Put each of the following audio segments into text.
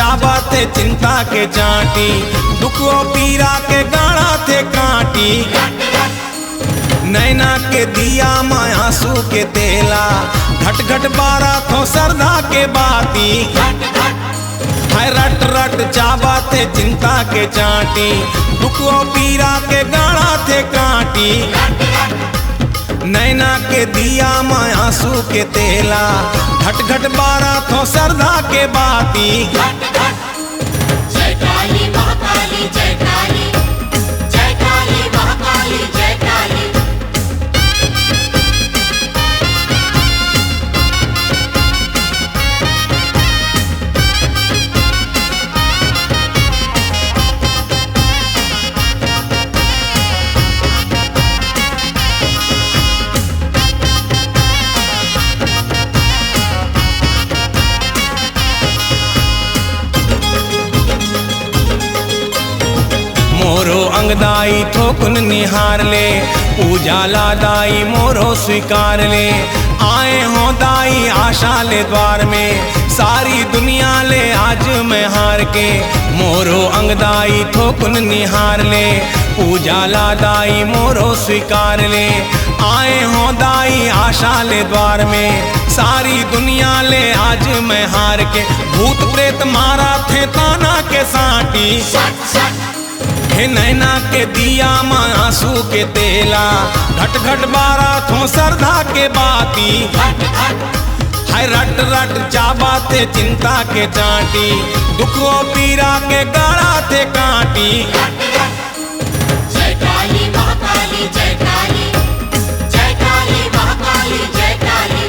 चावा थे चिंता के चाटी, दुखो पीरा के गाड़ा थे काटी। नैना के दिया माँ आंसू के तेला, घट घट बारा थो सरदा के बाती। हाय रट रट चावा थे चिंता के चाटी, दुखो पीरा के गाड़ा थे काटी। नैना के दिया माँ आंसू के तेला, घट घट बारा थो सरदा के बाती। जय काली महाकाली जय काली, जय काली महाकाली जय काली। मोरो अंगदाई थोकुन निहार ले, पूजा लादाई मोरो स्वीकार ले। आए हो दाई आशा ले द्वार में, सारी दुनिया ले आज मैं हार के। मोरो अंगदाई थोकुन निहार ले, पूजा लादाई मोरो स्वीकार ले। आए हो दाई आशा ले द्वार में, सारी दुनिया ले आज मैं हार के। भूत प्रेत मारा थे ताना के साटी, हे नैना के दिया माँ आंसू के तेला, घट घट बारा थो सरदा के बाती। हाय रट रट चावा थे चिंता के चाटी, दुखो पीरा के गाड़ा थे काटी। जय काली महाकाली जय काली, जय काली महाकाली जय काली।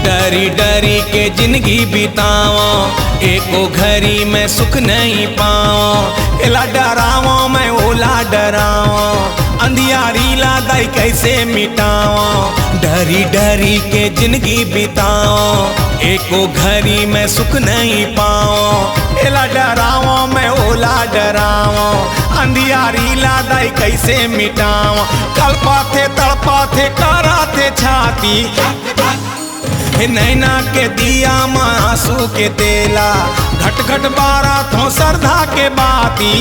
डरी डरी के जिंदगी बिताओ, एको घड़ी में सुख नहीं पाओ। एला डराओ मैं ओला डराओ, अंधियारी लादाई कैसे मिटाओ। डरी डरी के जिंदगी बिताओ, एको घड़ी में सुख नहीं पाओ। एला डराओ मैं ओला डराओ, अंधियारी लादाई कैसे मिटाओ। कल्पा थे तड़पा थे करा थे छाती, हे नैना के दिया माँ आंसू के तेला, घट घट बारा थो सरदा के बाती।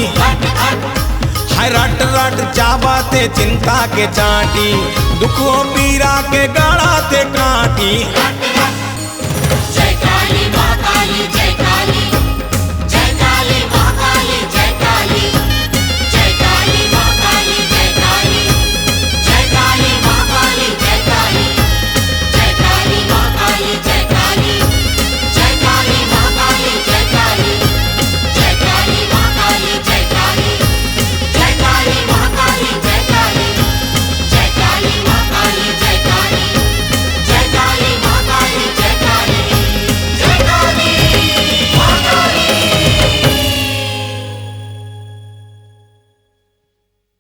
हाय रट रट चावा थे चिंता के चाटी, दुखो पीरा के गाड़ा थे काटी।